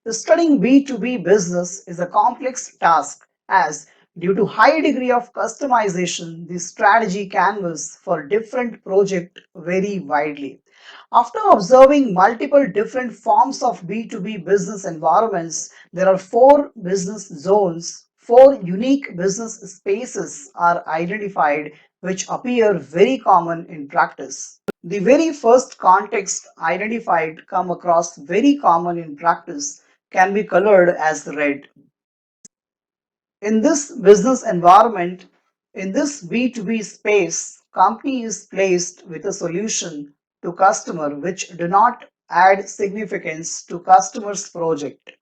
Studying B2B business is a complex task as due to high degree of customization, the strategy canvas for different projects vary widely. After observing multiple different forms of B2B business environments, there are four business zones. Four unique business spaces are identified which appear very common in practice. The very first context identified come across very common in practice can be colored as red. In this business environment, in this B2B space, company is placed with a solution to customer which do not add significance to customer's project.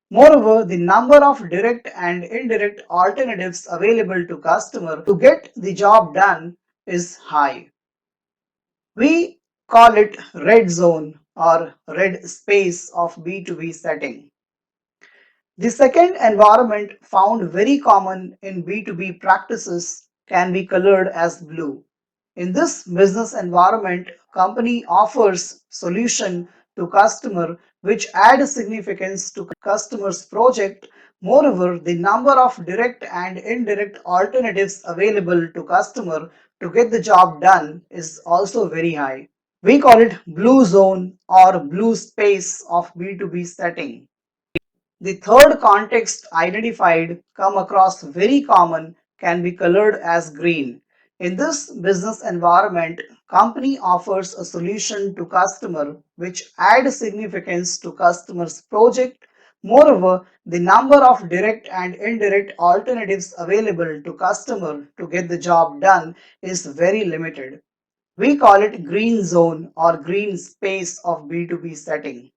Moreover, the number of direct and indirect alternatives available to customer to get the job done is high. We call it red zone or red space of B2B setting. The second environment found very common in B2B practices can be colored as blue. In this business environment, company offers solution to customer which add significance to customer's project. Moreover, the number of direct and indirect alternatives available to customer to get the job done is also very high. We call it blue zone or blue space of B2B setting. The third context identified come across very common can be colored as green. In this business environment, company offers a solution to customer which add significance to customer's project. Moreover, the number of direct and indirect alternatives available to customer to get the job done is very limited. We call it green zone or green space of B2B setting.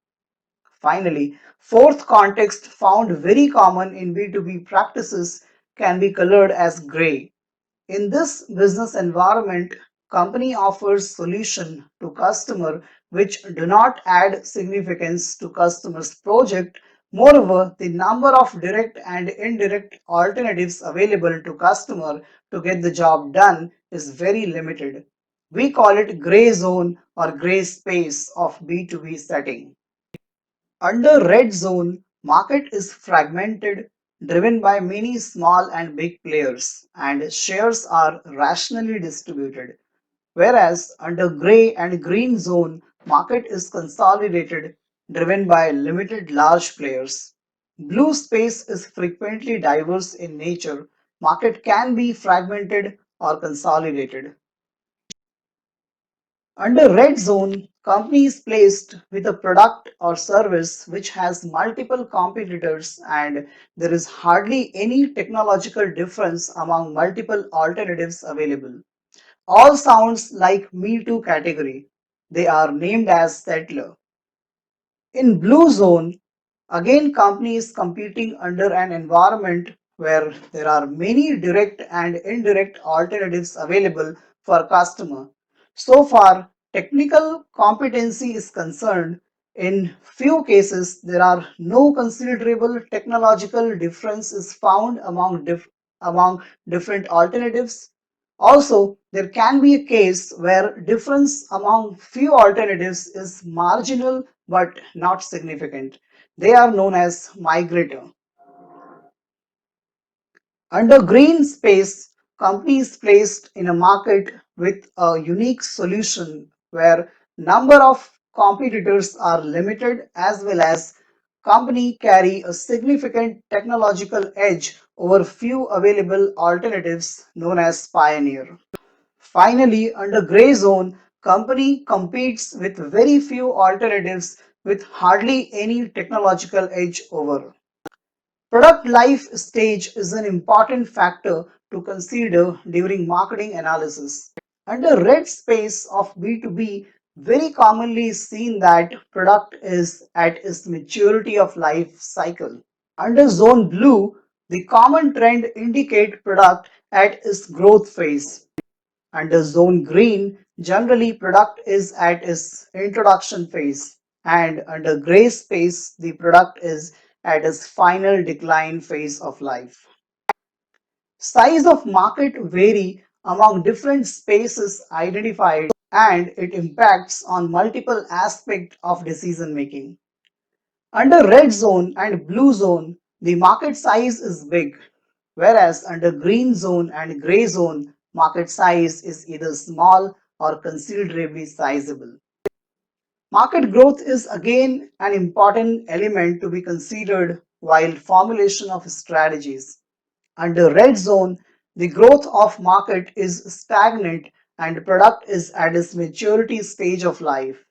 Finally, fourth context found very common in B2B practices can be colored as gray. In this business environment, company offers solution to customer which do not add significance to customer's project. Moreover, the number of direct and indirect alternatives available to customer to get the job done is very limited. We call it gray zone or gray space of B2B setting. Under red zone, market is fragmented, driven by many small and big players, and shares are rationally distributed. Whereas under gray and green zone, market is consolidated, driven by limited large players. Blue space is frequently diverse in nature. Market can be fragmented or consolidated. Under red zone, company is placed with a product or service which has multiple competitors and there is hardly any technological difference among multiple alternatives available. All sounds like Me Too category. They are named as settler. In blue zone, again company is competing under an environment where there are many direct and indirect alternatives available for customer. So far, technical competency is concerned. In few cases, there are no considerable technological differences found among different alternatives. Also, there can be a case where difference among few alternatives is marginal but not significant. They are known as migrator. Under green space, companies placed in a market with a unique solution where number of competitors are limited as well as company carry a significant technological edge over few available alternatives known as pioneer. Finally, under gray zone, company competes with very few alternatives with hardly any technological edge over. Product life stage is an important factor to consider during marketing analysis. Under red space of B2B, very commonly seen that product is at its maturity of life cycle. Under zone blue, the common trend indicate product at its growth phase. Under zone green, generally product is at its introduction phase, and under gray space, the product is at its final decline phase of life. Size of market vary among different spaces identified and it impacts on multiple aspects of decision making. Under red zone and blue zone, the market size is big, whereas under green zone and gray zone, market size is either small or considerably sizable. Market growth is again an important element to be considered while formulation of strategies. Under red zone, the growth of market is stagnant and product is at its maturity stage of life.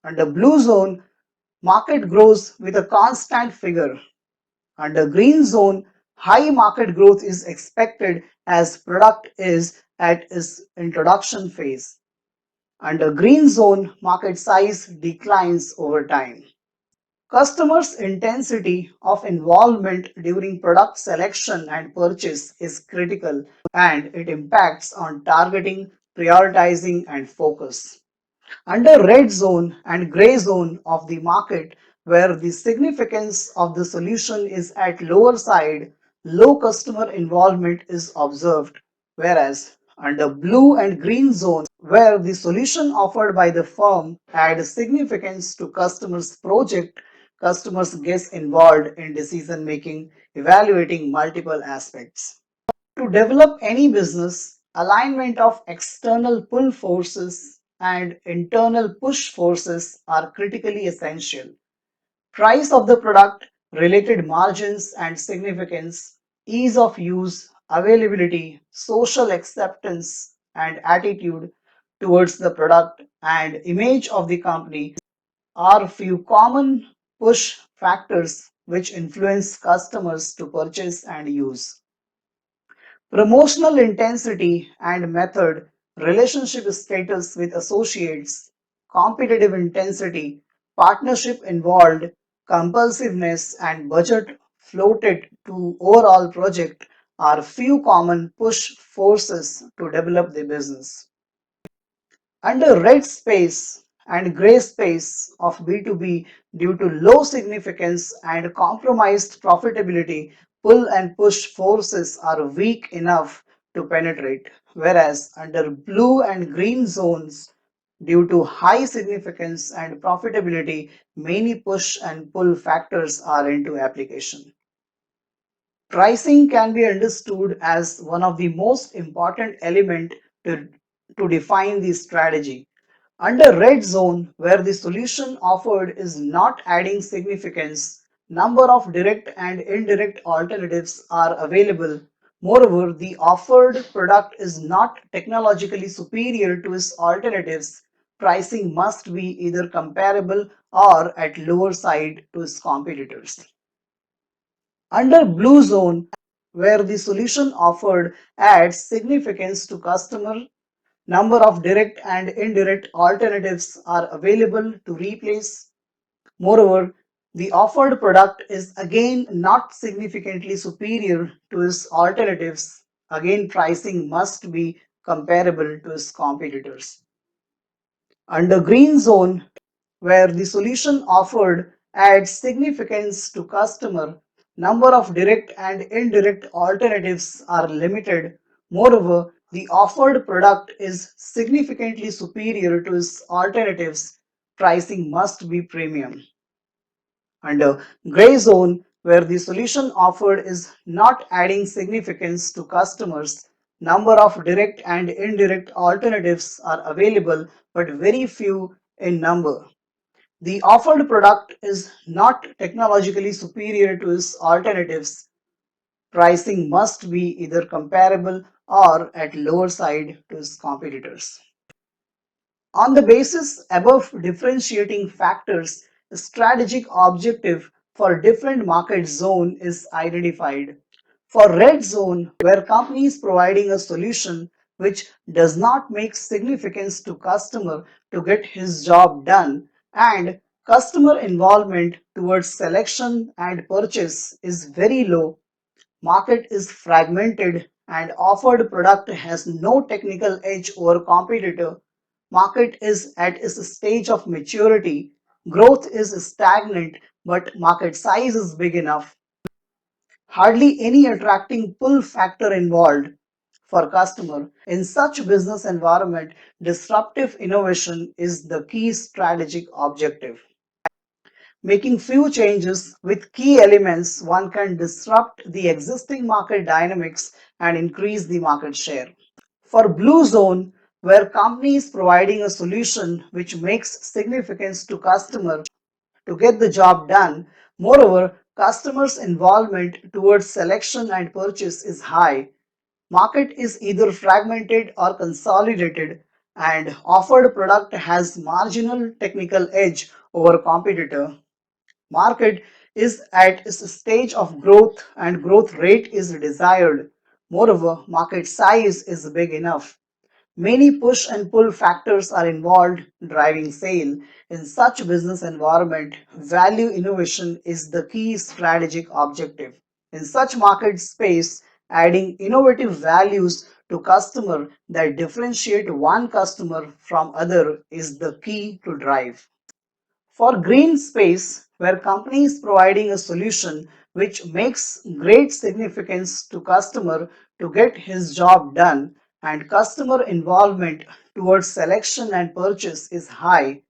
Under blue zone, market grows with a constant figure. Under green zone, high market growth is expected as product is at its introduction phase. Under green zone, market size declines over time. Customers' intensity of involvement during product selection and purchase is critical and it impacts on targeting, prioritizing, and focus. Under red zone and gray zone of the market, where the significance of the solution is at lower side, low customer involvement is observed, whereas under blue and green zones, where the solution offered by the firm adds significance to customers' project, customers get involved in decision making, evaluating multiple aspects. To develop any business, alignment of external pull forces and internal push forces are critically essential. Price of the product, related margins and significance, ease of use, availability, social acceptance, and attitude towards the product and image of the company are few common push factors which influence customers to purchase and use. Promotional intensity and method, relationship status with associates, competitive intensity, partnership involved, compulsiveness, and budget floated to overall project are few common push forces to develop the business. Under red space and gray space of B2B due to low significance and compromised profitability, pull and push forces are weak enough to penetrate, whereas under blue and green zones, due to high significance and profitability, many push and pull factors are into application. Pricing can be understood as one of the most important elements to, to define the strategy. Under red zone, where the solution offered is not adding significance, number of direct and indirect alternatives are available. Moreover, the offered product is not technologically superior to its alternatives. Pricing must be either comparable or at lower side to its competitors. Under blue zone, where the solution offered adds significance to customer, number of direct and indirect alternatives are available to replace. Moreover, the offered product is again not significantly superior to its alternatives. Again, pricing must be comparable to its competitors. Under green zone, where the solution offered adds significance to customer, number of direct and indirect alternatives are limited. Moreover, the offered product is significantly superior to its alternatives. Pricing must be premium. Under gray zone, where the solution offered is not adding significance to customers, number of direct and indirect alternatives are available but very few in number. The offered product is not technologically superior to its alternatives. Pricing must be either comparable or at lower side to its competitors. On the basis above differentiating factors, a strategic objective for different market zone is identified. For red zone, where company is providing a solution which does not make significance to customer to get his job done and customer involvement towards selection and purchase is very low, market is fragmented and offered product has no technical edge over competitor. Market is at its stage of maturity. Growth is stagnant, but market size is big enough. Hardly any attracting pull factor involved for customer. In such business environment, disruptive innovation is the key strategic objective. Making few changes with key elements, one can disrupt the existing market dynamics and increase the market share. For blue zone, where company is providing a solution which makes significance to customer to get the job done. Moreover, customers' involvement towards selection and purchase is high. Market is either fragmented or consolidated, and offered product has marginal technical edge over competitor. Market is at its stage of growth and growth rate is desired. Moreover, market size is big enough. Many push and pull factors are involved driving sale. In such business environment, value innovation is the key strategic objective. In such market space, adding innovative values to customer that differentiate one customer from other is the key to drive. For green space, where company is providing a solution which makes great significance to customer to get his job done and customer involvement towards selection and purchase is high,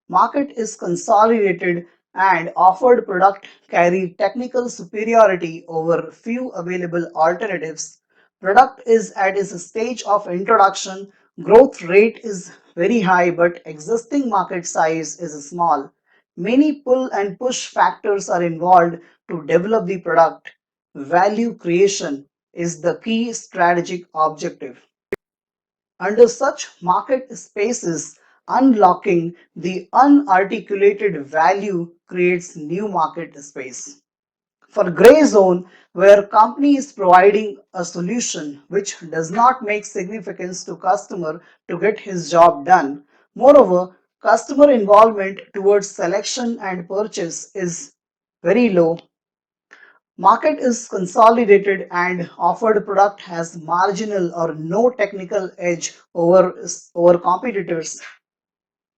market is consolidated and offered product carry technical superiority over few available alternatives. Product is at its stage of introduction, growth rate is very high but existing market size is small. Many pull and push factors are involved to develop the product. Value creation is the key strategic objective. Under such market spaces, unlocking the unarticulated value creates new market space. For gray zone, where company is providing a solution which does not make significance to customer to get his job done. Moreover, customer involvement towards selection and purchase is very low. Market is consolidated and offered product has marginal or no technical edge over competitors.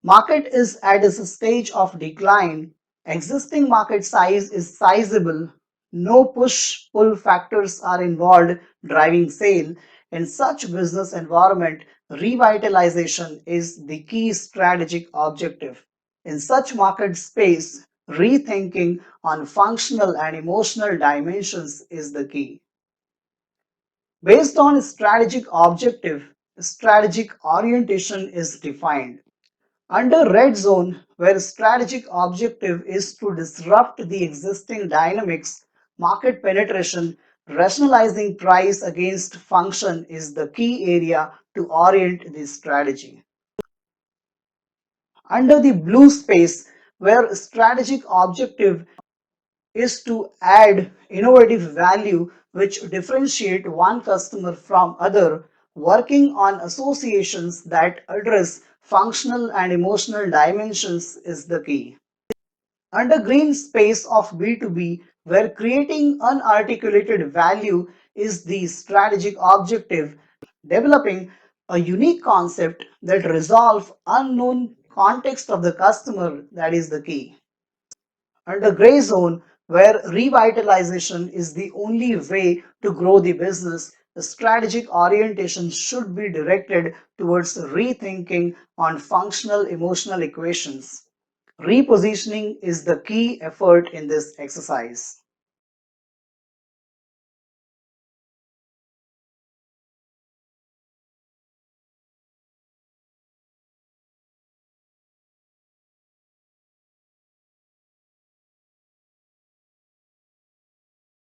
Market is at a stage of decline. Existing market size is sizable. No push-pull factors are involved driving sale. In such business environment, revitalization is the key strategic objective. In such market space, rethinking on functional and emotional dimensions is the key. Based on strategic objective, strategic orientation is defined. Under red zone, where strategic objective is to disrupt the existing dynamics, market penetration, rationalizing price against function is the key area to orient this strategy. Under the blue space, where strategic objective is to add innovative value which differentiate one customer from other, working on associations that address functional and emotional dimensions is the key. Under green space of B2B, where creating unarticulated value is the strategic objective, developing a unique concept that resolve unknown context of the customer that is the key. Under gray zone, where revitalization is the only way to grow the business, the strategic orientation should be directed towards rethinking on functional emotional equations. Repositioning is the key effort in this exercise.